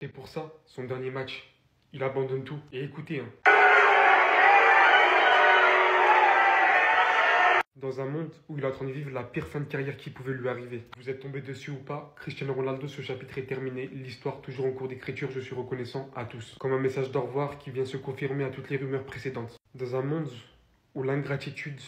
Et pour ça, son dernier match, il abandonne tout. Et écoutez, dans un monde où il est en train de vivre la pire fin de carrière qui pouvait lui arriver. Vous êtes tombé dessus ou pas, Cristiano Ronaldo, ce chapitre est terminé. L'histoire toujours en cours d'écriture, je suis reconnaissant à tous. Comme un message d'au revoir qui vient se confirmer à toutes les rumeurs précédentes. Dans un monde où l'ingratitude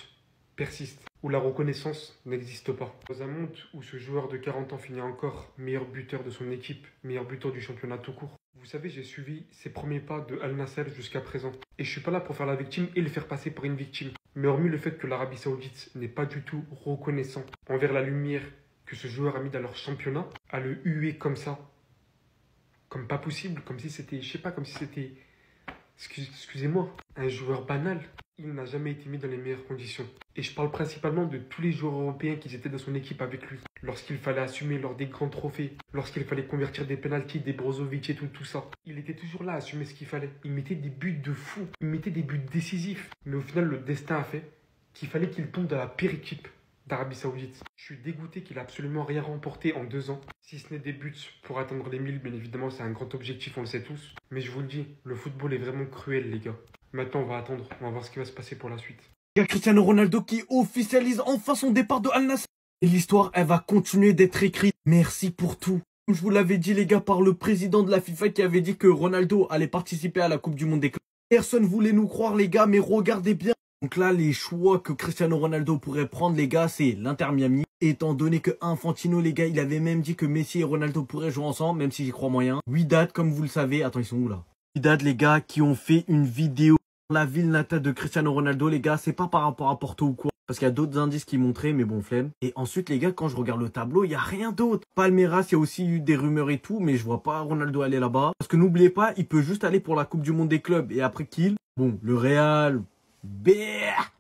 persiste, où la reconnaissance n'existe pas. Dans un monde où ce joueur de 40 ans finit encore meilleur buteur de son équipe, meilleur buteur du championnat tout court. Vous savez, j'ai suivi ses premiers pas de Al Nassr jusqu'à présent. Et je suis pas là pour faire la victime et le faire passer pour une victime. Mais hormis le fait que l'Arabie Saoudite n'est pas du tout reconnaissant envers la lumière que ce joueur a mis dans leur championnat, à le huer comme ça, comme pas possible, comme si c'était, je sais pas, comme si c'était, excusez-moi, un joueur banal. Il n'a jamais été mis dans les meilleures conditions. Et je parle principalement de tous les joueurs européens qui étaient dans son équipe avec lui. Lorsqu'il fallait assumer lors des grands trophées, lorsqu'il fallait convertir des pénaltys, des Brozovic et tout ça. Il était toujours là à assumer ce qu'il fallait. Il mettait des buts de fou. Il mettait des buts décisifs. Mais au final, le destin a fait qu'il fallait qu'il tombe dans la pire équipe d'Arabie Saoudite. Je suis dégoûté qu'il a absolument rien remporté en 2 ans. Si ce n'est des buts pour atteindre les 1000, bien évidemment, c'est un grand objectif, on le sait tous. Mais je vous le dis, le football est vraiment cruel, les gars. Maintenant, on va attendre. On va voir ce qui va se passer pour la suite. Il y a Cristiano Ronaldo qui officialise enfin son départ de Al Nassr. Et l'histoire, elle va continuer d'être écrite. Merci pour tout. Comme je vous l'avais dit, les gars, par le président de la FIFA qui avait dit que Ronaldo allait participer à la Coupe du Monde des clubs. Personne voulait nous croire, les gars, mais regardez bien. Donc là, les choix que Cristiano Ronaldo pourrait prendre, les gars, c'est l'Inter Miami. Étant donné que Infantino, les gars, il avait même dit que Messi et Ronaldo pourraient jouer ensemble, même si j'y crois moyen. Wydad, comme vous le savez. Attends, ils sont où là? Wydad, les gars, qui ont fait une vidéo. La ville natale de Cristiano Ronaldo, les gars, c'est pas par rapport à Porto ou quoi. Parce qu'il y a d'autres indices qui montraient, mais bon, flemme. Et ensuite, les gars, quand je regarde le tableau, il n'y a rien d'autre. Palmeiras, il y a aussi eu des rumeurs et tout, mais je vois pas Ronaldo aller là-bas. Parce que n'oubliez pas, il peut juste aller pour la Coupe du Monde des clubs. Et après qu'il, bon, le Real,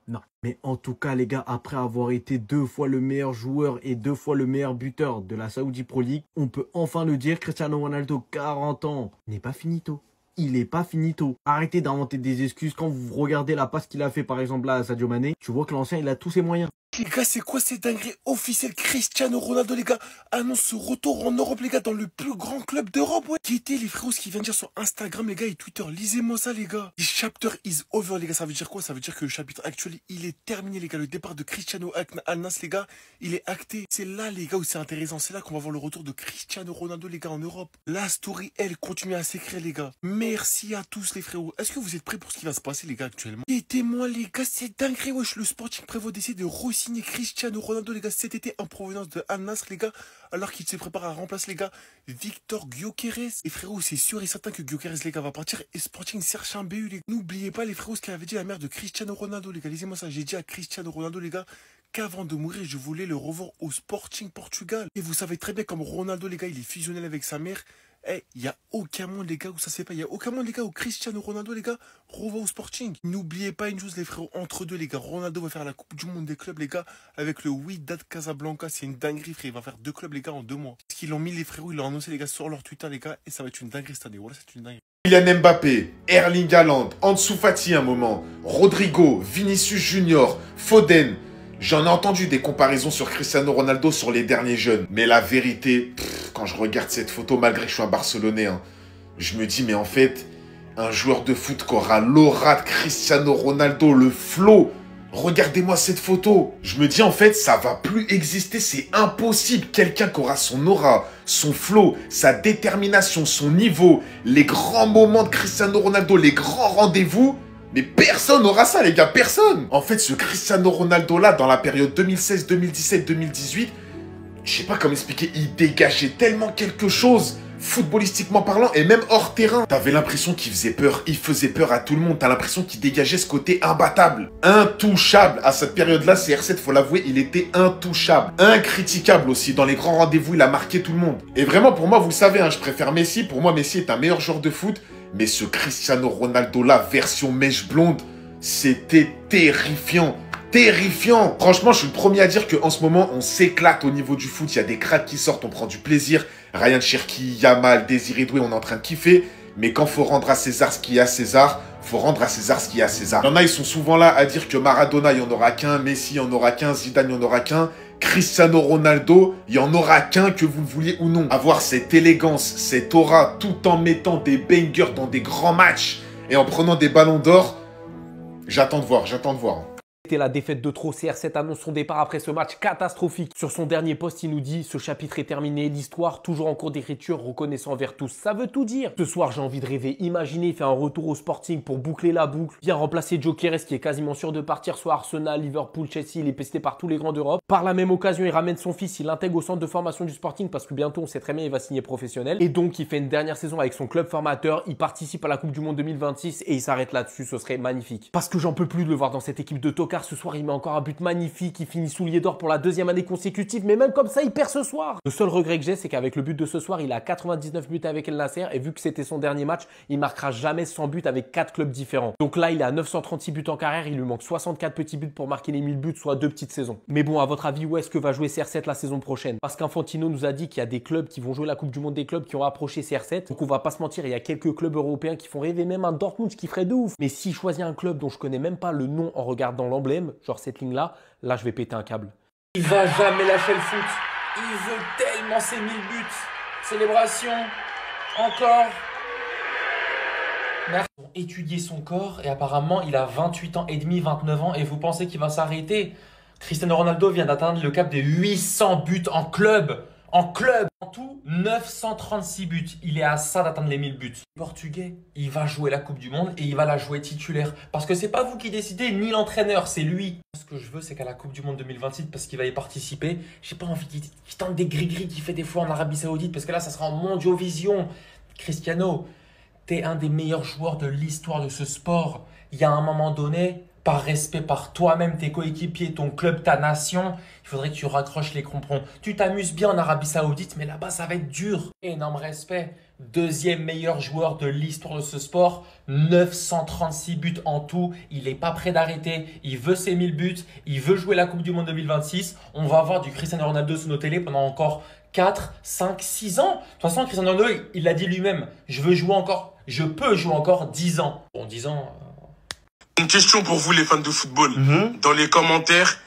non. Mais en tout cas, les gars, après avoir été 2 fois le meilleur joueur et 2 fois le meilleur buteur de la Saudi Pro League, on peut enfin le dire, Cristiano Ronaldo, 40 ans, n'est pas finito. Il est pas finito. Arrêtez d'inventer des excuses. Quand vous regardez la passe qu'il a fait par exemple là à Sadio Mané, tu vois que l'ancien il a tous ses moyens. Les gars, c'est quoi ces dingueries officielles? Cristiano Ronaldo, les gars, annonce ce retour en Europe, les gars, dans le plus grand club d'Europe, ouais. Qui était les frérots, ce qui vient de dire sur Instagram, les gars, et Twitter. Lisez-moi ça, les gars. The chapter is over, les gars. Ça veut dire quoi? Ça veut dire que le chapitre actuel, il est terminé, les gars. Le départ de Cristiano Al Nassr, les gars, il est acté. C'est là, les gars, où c'est intéressant. C'est là qu'on va voir le retour de Cristiano Ronaldo, les gars, en Europe. La story, elle, continue à s'écrire, les gars. Merci à tous, les frérots. Est-ce que vous êtes prêts pour ce qui va se passer, les gars, actuellement? Aidez-moi, les gars, c'est dinguerie, wesh. Le Sporting prévoit d'essayer de re-signer Cristiano Ronaldo, les gars, cet été en provenance de Al Nassr, les gars, alors qu'il se prépare à remplacer, les gars, Victor Gyökeres. Et frérot, c'est sûr et certain que Gyökeres, les gars, va partir et Sporting cherche un BU, les gars. N'oubliez pas, les frérots, ce qu'avait dit la mère de Cristiano Ronaldo, les gars. Lisez-moi ça, j'ai dit à Cristiano Ronaldo, les gars, qu'avant de mourir, je voulais le revoir au Sporting Portugal. Et vous savez très bien comme Ronaldo, les gars, il est fusionnel avec sa mère. Eh, il n'y a aucun monde, les gars, où ça se fait pas. Il n'y a aucun monde, les gars, où Cristiano Ronaldo, les gars, revoit au Sporting. N'oubliez pas une chose, les frérots, entre deux, les gars. Ronaldo va faire la Coupe du Monde des clubs, les gars, avec le Wydad Casablanca. C'est une dinguerie, frère. Il va faire 2 clubs, les gars, en 2 mois. Parce qu'ils l'ont mis, les frérots, ils l'ont annoncé, les gars, sur leur Twitter, les gars. Et ça va être une dinguerie cette année. Voilà, c'est une dinguerie. Kylian Mbappé, Erling Haaland, Ansu Fati un moment, Rodrigo, Vinicius Junior, Foden. J'en ai entendu des comparaisons sur Cristiano Ronaldo sur les derniers jeunes. Mais la vérité, quand je regarde cette photo, malgré que je suis un Barcelonais, je me dis, mais en fait, un joueur de foot qui aura l'aura de Cristiano Ronaldo, le flow. Regardez-moi cette photo. Je me dis, en fait, ça va plus exister. C'est impossible. Quelqu'un qui aura son aura, son flow, sa détermination, son niveau, les grands moments de Cristiano Ronaldo, les grands rendez-vous. Mais personne n'aura ça, les gars, personne. En fait, ce Cristiano Ronaldo-là, dans la période 2016, 2017, 2018, je sais pas comment expliquer, il dégageait tellement quelque chose, footballistiquement parlant, et même hors terrain. T'avais l'impression qu'il faisait peur, il faisait peur à tout le monde. T'as l'impression qu'il dégageait ce côté imbattable, intouchable. À cette période-là, CR7, faut l'avouer, il était intouchable, incritiquable aussi. Dans les grands rendez-vous, il a marqué tout le monde. Et vraiment, pour moi, vous le savez, je préfère Messi. Pour moi, Messi est un meilleur joueur de foot. Mais ce Cristiano Ronaldo-là, version mèche blonde, c'était terrifiant. Terrifiant. Franchement, je suis le premier à dire qu'en ce moment, on s'éclate au niveau du foot. Il y a des cracks qui sortent, on prend du plaisir. Ryan Cherki, Yamal, Désiré Doué, on est en train de kiffer. Mais quand faut rendre à César ce qui est à César, faut rendre à César ce qui est à César. Il y en a, ils sont souvent là à dire que Maradona, il n'y en aura qu'un. Messi, il n'y en aura qu'un. Zidane, il n'y en aura qu'un. Cristiano Ronaldo, il n'y en aura qu'un que vous le vouliez ou non. Avoir cette élégance, cette aura, tout en mettant des bangers dans des grands matchs et en prenant des ballons d'or, j'attends de voir, j'attends de voir. C'était la défaite de trop. CR7 annonce son départ après ce match catastrophique. Sur son dernier post, il nous dit « Ce chapitre est terminé, l'histoire toujours en cours d'écriture, reconnaissant envers tous. » Ça veut tout dire. Ce soir, j'ai envie de rêver. Imaginez, il fait un retour au Sporting pour boucler la boucle. Bien remplacer Gyökeres qui est quasiment sûr de partir, soit Arsenal, Liverpool, Chelsea. Il est pesté par tous les grands d'Europe. Par la même occasion, il ramène son fils, il l'intègre au centre de formation du Sporting parce que bientôt, on sait très bien, il va signer professionnel. Et donc, il fait une dernière saison avec son club formateur. Il participe à la Coupe du Monde 2026 et il s'arrête là-dessus. Ce serait magnifique. Parce que j'en peux plus de le voir dans cette équipe de tocards. Ce soir, il met encore un but magnifique, il finit soulier d'or pour la 2e année consécutive, mais même comme ça, il perd ce soir. Le seul regret que j'ai, c'est qu'avec le but de ce soir, il a 99 buts avec El Nasser, et vu que c'était son dernier match, il marquera jamais 100 buts avec 4 clubs différents. Donc là, il est à 936 buts en carrière, il lui manque 64 petits buts pour marquer les 1000 buts, soit 2 petites saisons. Mais bon, à votre avis, où est-ce que va jouer CR7 la saison prochaine? Parce qu'Infantino nous a dit qu'il y a des clubs qui vont jouer la Coupe du Monde des clubs qui ont approché CR7, donc on va pas se mentir, il y a quelques clubs européens qui font rêver, même un Dortmund qui ferait de ouf. Mais s'il choisit un club dont je connais même pas le nom en regardant l'emblème, genre cette ligne-là, là, je vais péter un câble. Il va jamais lâcher le foot. Il veut tellement ses 1000 buts. Célébration. Encore. Merci. Étudier son corps et apparemment, il a 28 ans et demi, 29 ans et vous pensez qu'il va s'arrêter? Cristiano Ronaldo vient d'atteindre le cap des 800 buts en club. En club, en tout, 936 buts. Il est à ça d'atteindre les 1000 buts. Le Portugais, il va jouer la Coupe du Monde et il va la jouer titulaire. Parce que c'est pas vous qui décidez, ni l'entraîneur, c'est lui. Ce que je veux, c'est qu'à la Coupe du Monde 2026, parce qu'il va y participer, j'ai pas envie qu'il tente des gris-gris qu'il fait des fois en Arabie Saoudite, parce que là, ça sera en Mondiovision. Cristiano, t'es un des meilleurs joueurs de l'histoire de ce sport. Il y a un moment donné, par respect par toi-même, tes coéquipiers, ton club, ta nation, il faudrait que tu raccroches les crampons. Tu t'amuses bien en Arabie Saoudite, mais là-bas, ça va être dur. Énorme respect. 2e meilleur joueur de l'histoire de ce sport. 936 buts en tout. Il n'est pas prêt d'arrêter. Il veut ses 1000 buts. Il veut jouer la Coupe du Monde 2026. On va avoir du Cristiano Ronaldo sur nos télés pendant encore 4, 5, 6 ans. De toute façon, Cristiano Ronaldo, il l'a dit lui-même. Je peux jouer encore 10 ans. Bon, 10 ans... Une question pour vous les fans de football. Dans les commentaires,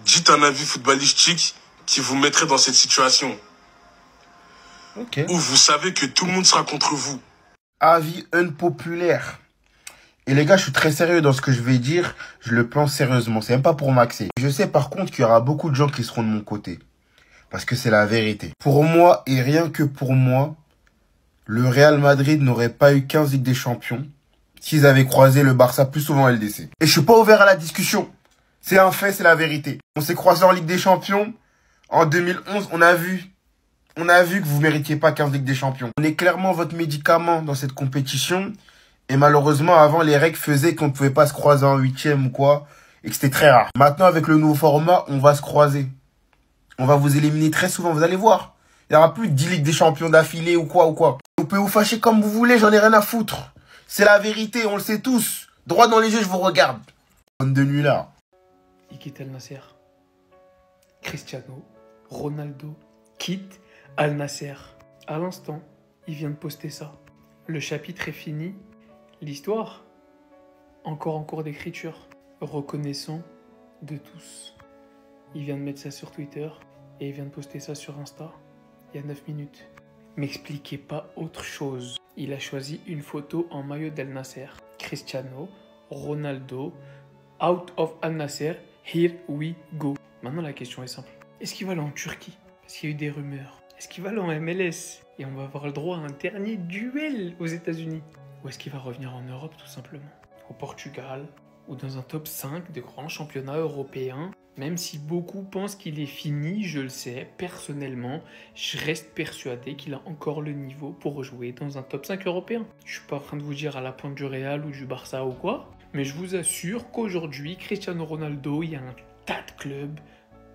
dites un avis footballistique qui vous mettrait dans cette situation. Où vous savez que tout le monde sera contre vous. Avis unpopulaire. Et les gars, je suis très sérieux dans ce que je vais dire. Je le pense sérieusement. C'est même pas pour maxer. Je sais par contre qu'il y aura beaucoup de gens qui seront de mon côté. Parce que c'est la vérité. Pour moi, et rien que pour moi, le Real Madrid n'aurait pas eu 15 Ligues des Champions s'ils avaient croisé le Barça plus souvent en LDC. Et je suis pas ouvert à la discussion. C'est un fait, c'est la vérité. On s'est croisé en Ligue des Champions. En 2011, on a vu que vous méritiez pas 15 Ligues des Champions. On est clairement votre médicament dans cette compétition. Et malheureusement, avant, les règles faisaient qu'on ne pouvait pas se croiser en 8e ou quoi. Et que c'était très rare. Maintenant, avec le nouveau format, on va se croiser. On va vous éliminer très souvent, vous allez voir. Il n'y aura plus de 10 Ligues des Champions d'affilée ou quoi. Vous pouvez vous fâcher comme vous voulez, j'en ai rien à foutre. C'est la vérité, on le sait tous. Droit dans les yeux, je vous regarde. Bonne de nuit là. Il quitte Al Nasser. Cristiano Ronaldo quitte Al Nasser. À l'instant, il vient de poster ça. Le chapitre est fini. L'histoire, encore en cours d'écriture. Reconnaissant de tous. Il vient de mettre ça sur Twitter et il vient de poster ça sur Insta il y a 9 minutes. M'expliquez pas autre chose. Il a choisi une photo en maillot d'Al Nasser. Cristiano Ronaldo, out of Al Nasser, here we go. Maintenant la question est simple. Est-ce qu'il va aller en Turquie? Parce qu'il y a eu des rumeurs. Est-ce qu'il va aller en MLS? Et on va avoir le droit à un dernier duel aux États-Unis? Ou est-ce qu'il va revenir en Europe tout simplement? Au Portugal? Ou dans un top 5 de grands championnats européens? Même si beaucoup pensent qu'il est fini, je le sais, personnellement, je reste persuadé qu'il a encore le niveau pour jouer dans un top 5 européen. Je suis pas en train de vous dire à la pointe du Real ou du Barça ou quoi, mais je vous assure qu'aujourd'hui, Cristiano Ronaldo, il y a un tas de clubs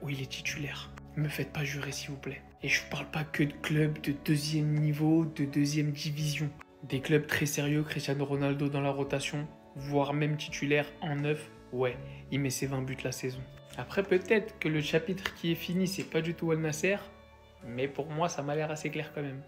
où il est titulaire. Ne me faites pas jurer s'il vous plaît. Et je parle pas que de clubs de 2e niveau, de 2e division. Des clubs très sérieux, Cristiano Ronaldo dans la rotation, voire même titulaire en 9, ouais, il met ses 20 buts la saison. Après, peut-être que le chapitre qui est fini, c'est pas du tout Al Nasser, mais pour moi, ça m'a l'air assez clair quand même.